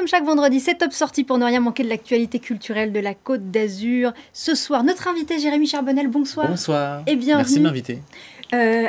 comme chaque vendredi, c'est Top Sortie pour ne rien manquer de l'actualité culturelle de la Côte d'Azur. Ce soir, notre invité Jérémy Charbonnel, bonsoir. Bonsoir. Et bienvenue. Merci de m'inviter.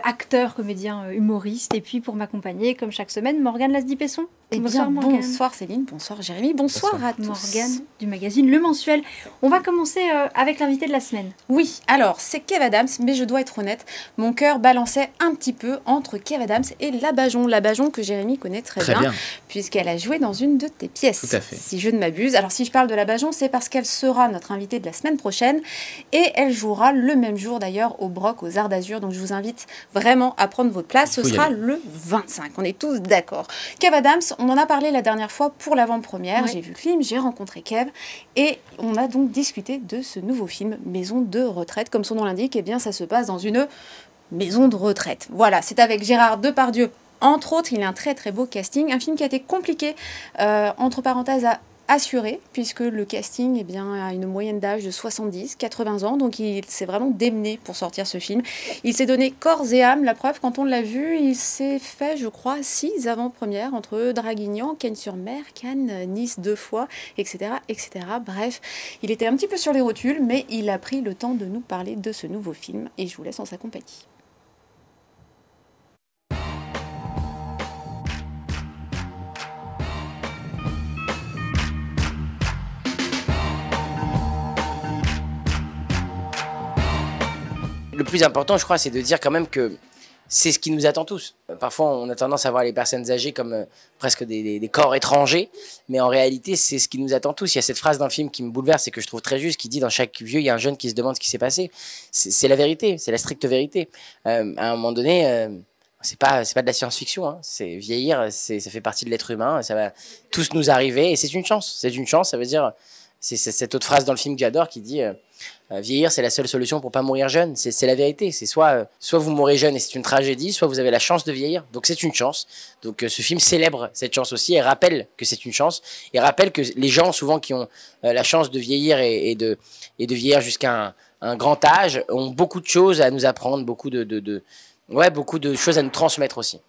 Acteur, comédien, humoriste. Et puis pour m'accompagner, comme chaque semaine, Morgane Lasdy-Pesson. Bonsoir Morgane. Bonsoir Céline, bonsoir Jérémy, bonsoir à tous. Morgane du magazine Le Mensuel. On va commencer avec l'invité de la semaine. Oui, alors c'est Kev Adams, mais je dois être honnête, mon cœur balançait un petit peu entre Kev Adams et Labajon. Labajon que Jérémy connaît très bien. Puisqu'elle a joué dans une de tes pièces. Tout à fait. Si je ne m'abuse. Alors si je parle de Labajon, c'est parce qu'elle sera notre invitée de la semaine prochaine et elle jouera le même jour d'ailleurs au Broc, aux Arts d'Azur. Donc je vous invite vraiment à prendre votre place. Ce sera le 25. On est tous d'accord. Kev Adams, on en a parlé la dernière fois pour l'avant-première. Oui. J'ai vu le film, j'ai rencontré Kev et on a donc discuté de ce nouveau film, Maison de retraite. Comme son nom l'indique, eh bien ça se passe dans une maison de retraite. Voilà, c'est avec Gérard Depardieu. Entre autres, il a un très très beau casting. Un film qui a été compliqué, entre parenthèses, à assurer, puisque le casting eh bien, a une moyenne d'âge de 70-80 ans, donc il s'est vraiment démené pour sortir ce film. Il s'est donné corps et âme, la preuve, quand on l'a vu, il s'est fait, je crois, 6 avant-premières, entre Draguignan, Cannes-sur-Mer, Cannes, Nice 2 fois, etc., etc. Bref, il était un petit peu sur les rotules, mais il a pris le temps de nous parler de ce nouveau film, et je vous laisse en sa compagnie. Le plus important, je crois, c'est de dire quand même que c'est ce qui nous attend tous. Parfois, on a tendance à voir les personnes âgées comme presque des corps étrangers, mais en réalité, c'est ce qui nous attend tous. Il y a cette phrase d'un film qui me bouleverse et que je trouve très juste, qui dit « Dans chaque vieux, il y a un jeune qui se demande ce qui s'est passé ». C'est la vérité, c'est la stricte vérité. À un moment donné, c'est pas de la science-fiction. Hein. C'est vieillir, ça fait partie de l'être humain, ça va tous nous arriver et c'est une chance. C'est une chance, ça veut dire... C'est cette autre phrase dans le film que j'adore qui dit vieillir, c'est la seule solution pour pas mourir jeune. C'est la vérité. C'est soit vous mourrez jeune et c'est une tragédie, soit vous avez la chance de vieillir. Donc c'est une chance. Donc ce film célèbre cette chance aussi et rappelle que c'est une chance. Et rappelle que les gens souvent qui ont la chance de vieillir et de vieillir jusqu'à un grand âge ont beaucoup de choses à nous apprendre, beaucoup de choses à nous transmettre aussi.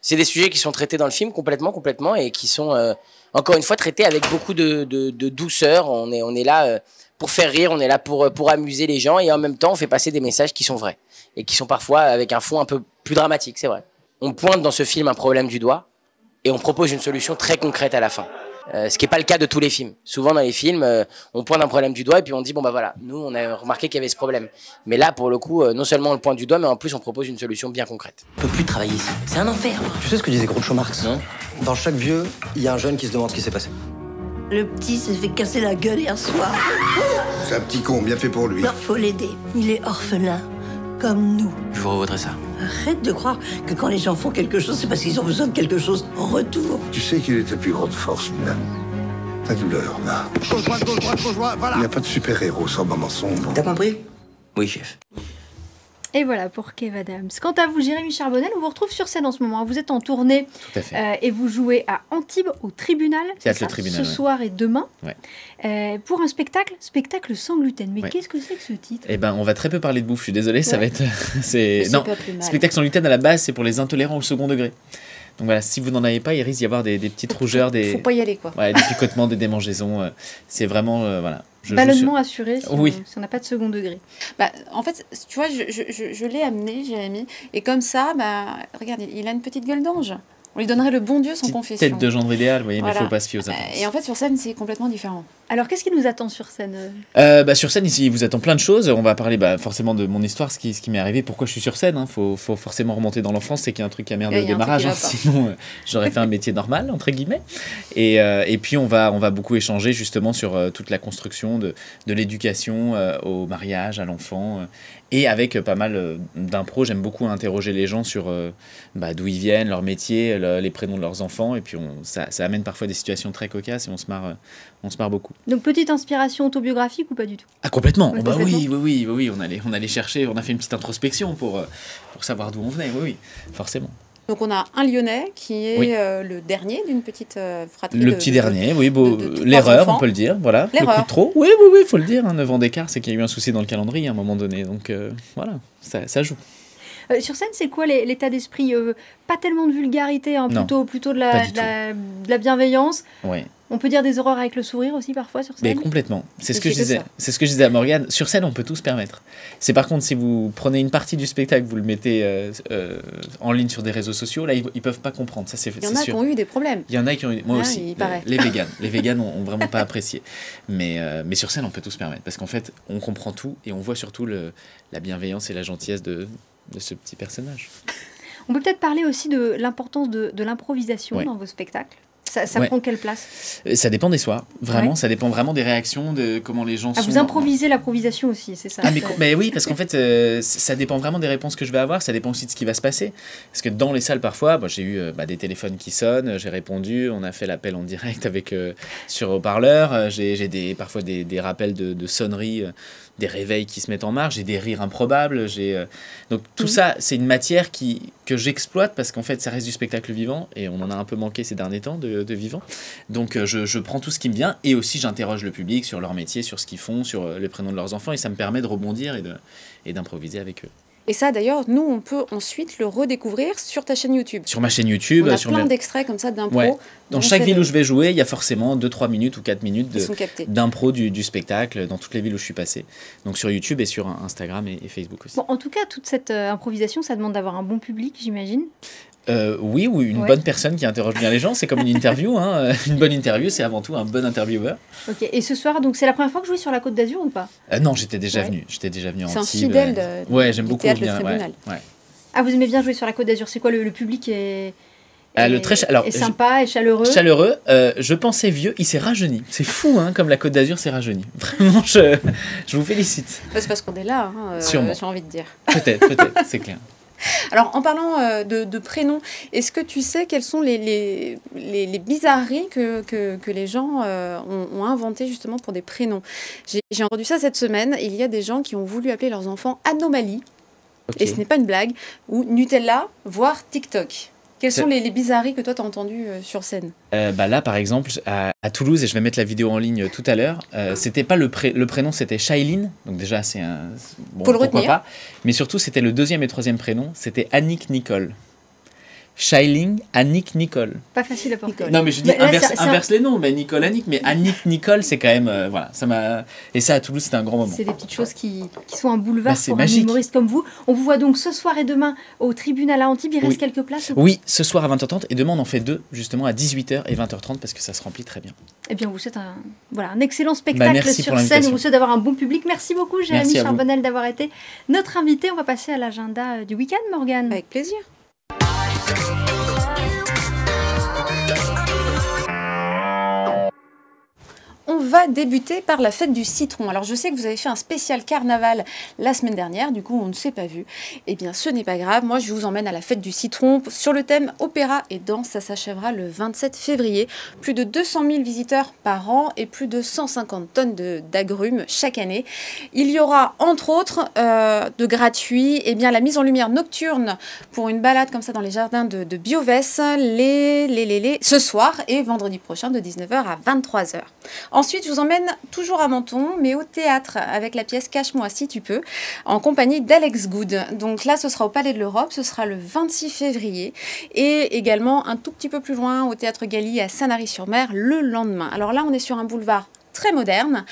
C'est des sujets qui sont traités dans le film complètement et qui sont encore une fois traités avec beaucoup de douceur. On est là pour faire rire, on est là pour amuser les gens et en même temps on fait passer des messages qui sont vrais et qui sont parfois avec un fond un peu plus dramatique, c'est vrai. On pointe dans ce film un problème du doigt et on propose une solution très concrète à la fin. Ce qui n'est pas le cas de tous les films. Souvent dans les films, on pointe un problème du doigt et puis on dit bon bah voilà, nous on a remarqué qu'il y avait ce problème. Mais là pour le coup, non seulement on le pointe du doigt, mais en plus on propose une solution bien concrète. On peut plus travailler ici, c'est un enfer. Tu sais ce que disait Groucho Marx? Non. Dans chaque vieux, il y a un jeune qui se demande ce qui s'est passé. Le petit s'est fait casser la gueule hier soir. C'est un petit con, bien fait pour lui. Non, faut l'aider. Il est orphelin, comme nous. Je vous revaudrai ça. Arrête de croire que quand les gens font quelque chose, c'est parce qu'ils ont besoin de quelque chose en retour. Tu sais quelle est ta plus grande force, Mina? Ta douleur, là. Gauche, droite, voilà. Il n'y a pas de super-héros sans moment sombre. T'as compris? Oui, chef. Et voilà pour Kev Adams. Quant à vous, Jérémy Charbonnel, on vous retrouve sur scène en ce moment. Vous êtes en tournée et vous jouez à Antibes au Tribunal, le Tribunal ce soir et demain, pour un spectacle sans gluten. Mais Ouais. qu'est-ce que c'est que ce titre? Eh ben, on va très peu parler de bouffe, je suis désolé, ça va être... Non, pas plus mal. spectacle sans gluten à la base, c'est pour les intolérants au second degré. Donc voilà, si vous n'en avez pas, il risque d'y avoir des petites rougeurs, Faut pas y aller, quoi. des picotements, des démangeaisons. C'est vraiment... voilà. Ballonnement assuré si Oui. on n'a pas de second degré. Bah, en fait, tu vois, je l'ai amené, Jérémy, et comme ça, bah, regarde, il a une petite gueule d'ange. On lui donnerait le bon Dieu sans Petite confession. tête de gendre idéal, vous voyez, Voilà. mais il ne faut pas se fier aux apparences. Et en fait, sur scène, c'est complètement différent. Alors, qu'est-ce qui nous attend sur scène? Sur scène, ici, il vous attend plein de choses. On va parler forcément de mon histoire, ce qui m'est arrivé, pourquoi je suis sur scène. Faut forcément remonter dans l'enfance, c'est qu'il y a un truc qui a merdé au démarrage. Sinon, j'aurais fait un métier normal, entre guillemets. Et puis, on va beaucoup échanger justement sur toute la construction de l'éducation au mariage, à l'enfant. Et avec pas mal d'impro, j'aime beaucoup interroger les gens sur d'où ils viennent, leur métier, les prénoms de leurs enfants. Et puis, ça amène parfois des situations très cocasses et on se marre beaucoup. Donc, petite inspiration autobiographique ou pas du tout? Ah, complètement. Ouais, Oui, on allait chercher, on a fait une petite introspection pour savoir d'où on venait, oui, forcément. Donc on a un Lyonnais qui est le dernier d'une petite fratrie. Le petit dernier, oui, l'erreur, on peut le dire, voilà. Le coup de trop, oui, il faut le dire, 9 ans d'écart, c'est qu'il y a eu un souci dans le calendrier à un moment donné, donc voilà, ça joue. Sur scène, c'est quoi l'état d'esprit? Pas tellement de vulgarité, hein, plutôt de la bienveillance. Oui. On peut dire des horreurs avec le sourire aussi parfois sur scène. Mais complètement. C'est ce que je disais. C'est ce que je disais à Morgane. Sur scène, on peut tout se permettre. C'est par contre si vous prenez une partie du spectacle, vous le mettez en ligne sur des réseaux sociaux, là ils peuvent pas comprendre. Ça c'est sûr. Il y en a qui ont eu des problèmes. Il y en a qui ont eu. Moi aussi. Les véganes. Les véganes ont vraiment pas apprécié. Mais sur scène, on peut tout se permettre parce qu'en fait, on comprend tout et on voit surtout la bienveillance et la gentillesse de ce petit personnage. On peut peut-être parler aussi de l'importance de l'improvisation dans vos spectacles. Ça prend quelle place? Ça dépend des soirs, vraiment. Ça dépend vraiment des réactions, de comment les gens sont. Vous improvisez l'improvisation aussi, c'est ça? Mais oui, parce qu'en fait, ça dépend vraiment des réponses que je vais avoir. Ça dépend aussi de ce qui va se passer. Parce que dans les salles, parfois, j'ai eu des téléphones qui sonnent, j'ai répondu, on a fait l'appel en direct sur haut-parleur. J'ai parfois des rappels de sonneries, des réveils qui se mettent en marche, j'ai des rires improbables. Donc tout ça, c'est une matière que j'exploite parce qu'en fait, ça reste du spectacle vivant et on en a un peu manqué ces derniers temps de vivant. Donc je prends tout ce qui me vient et aussi j'interroge le public sur leur métier, sur ce qu'ils font, sur les prénoms de leurs enfants et ça me permet de rebondir et d'improviser avec eux. Et ça, d'ailleurs, nous, on peut ensuite le redécouvrir sur ta chaîne YouTube. Sur ma chaîne YouTube. On a plein d'extraits comme ça d'impro. Ouais. Dans chaque ville où je vais jouer, il y a forcément 2-3 minutes ou 4 minutes d'impro du spectacle dans toutes les villes où je suis passé. Donc sur YouTube et sur Instagram et Facebook aussi. Bon, en tout cas, toute cette improvisation, ça demande d'avoir un bon public, j'imagine. Oui, ou une bonne personne qui interroge bien les gens. C'est comme une interview. Une bonne interview, c'est avant tout un bon intervieweur. Ok. Et ce soir, donc c'est la première fois que vous jouez sur la Côte d'Azur ou pas? Non, j'étais déjà venu. J'étais déjà venu en Antibes. C'est un fidèle de j'aime beaucoup théâtre venir. Le Tribunal. Ah, vous aimez bien jouer sur la Côte d'Azur? C'est quoi le public est sympa et chaleureux. Chaleureux. Je pensais vieux, il s'est rajeuni. C'est fou, comme la Côte d'Azur s'est rajeunie. Vraiment, je vous félicite. C'est parce qu'on est là, sûrement. J'ai envie de dire. Peut-être, c'est clair. Alors, en parlant de prénoms, est-ce que tu sais quelles sont les bizarreries que les gens ont inventées justement pour des prénoms? J'ai entendu ça cette semaine. Il y a des gens qui ont voulu appeler leurs enfants Anomalie, et ce n'est pas une blague, ou Nutella, voire TikTok. Quelles sont les bizarreries que toi tu as entendues sur scène? Là, par exemple, à Toulouse, et je vais mettre la vidéo en ligne tout à l'heure, c'était pas le prénom, c'était Shailene. Donc déjà, c'est un... Bon, faut le retenir. Pas. Mais surtout, c'était le deuxième et troisième prénom, c'était Annick Nicole. Shailene, Annick Nicole. Pas facile à porter. Non, mais je dis inverse les noms, mais Nicole, Annick, mais Annick Nicole, c'est quand même... voilà, ça m'a... Et ça, à Toulouse, c'était un grand moment. C'est des petites choses qui sont un boulevard pour magique. Un humoriste comme vous. On vous voit donc ce soir et demain au tribunal à Antibes. Il reste quelques places? Oui, ce soir à 20h30, et demain on en fait 2, justement à 18h et 20h30, parce que ça se remplit très bien. Eh bien, on vous souhaite un excellent spectacle sur scène. On vous souhaite d'avoir un bon public. Merci beaucoup, Jérémy Charbonnel, d'avoir été notre invité. On va passer à l'agenda du week-end, Morgane. Avec plaisir. On va débuter par la fête du citron. Alors je sais que vous avez fait un spécial carnaval la semaine dernière, du coup on ne s'est pas vu. Eh bien ce n'est pas grave, moi je vous emmène à la fête du citron sur le thème opéra et danse. Ça s'achèvera le 27 février. Plus de 200 000 visiteurs par an et plus de 150 tonnes d'agrumes chaque année. Il y aura entre autres de gratuit, la mise en lumière nocturne pour une balade comme ça dans les jardins de Biovès ce soir et vendredi prochain de 19h à 23h. Ensuite, je vous emmène toujours à Menton, mais au théâtre, avec la pièce Cache-moi si tu peux, en compagnie d'Alex Good. Donc là, ce sera au Palais de l'Europe, ce sera le 26 février, et également un tout petit peu plus loin, au Théâtre Galy à Sanary-sur-Mer, le lendemain. Alors là, on est sur un boulevard très moderne,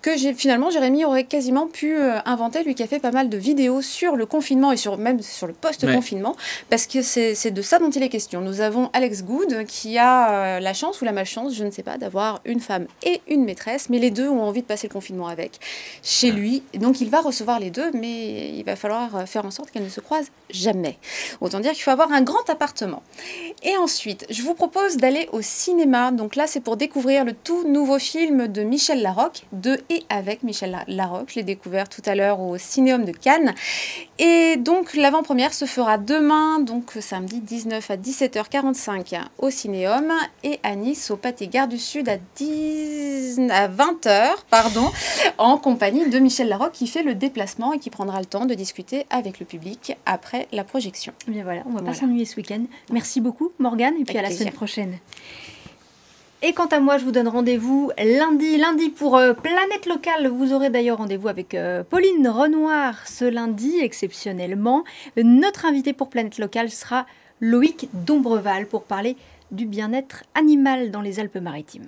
que finalement Jérémy aurait quasiment pu inventer, lui qui a fait pas mal de vidéos sur le confinement et même sur le post-confinement, parce que c'est de ça dont il est question. Nous avons Alex Good qui a la chance ou la malchance, je ne sais pas, d'avoir une femme et une maîtresse, mais les deux ont envie de passer le confinement avec chez lui. Donc il va recevoir les deux, mais il va falloir faire en sorte qu'elles ne se croisent jamais. Autant dire qu'il faut avoir un grand appartement. Et ensuite, je vous propose d'aller au cinéma. Donc là, c'est pour découvrir le tout nouveau film de Michel Larocque, de et avec Michel Larocque. Je l'ai découvert tout à l'heure au Cinéum de Cannes. Et donc, l'avant-première se fera demain, donc samedi 19 à 17h45 au Cinéum, et à Nice, au Pâté Gare du Sud, à 20h, en compagnie de Michel Larocque, qui fait le déplacement et qui prendra le temps de discuter avec le public après la projection. Et bien voilà, on ne va pas s'ennuyer ce week-end. Merci beaucoup, Morgane, et puis à la semaine prochaine. Et quant à moi, je vous donne rendez-vous lundi pour Planète Locale. Vous aurez d'ailleurs rendez-vous avec Pauline Renoir ce lundi, exceptionnellement. Notre invité pour Planète Locale sera Loïc Dombreval pour parler du bien-être animal dans les Alpes-Maritimes.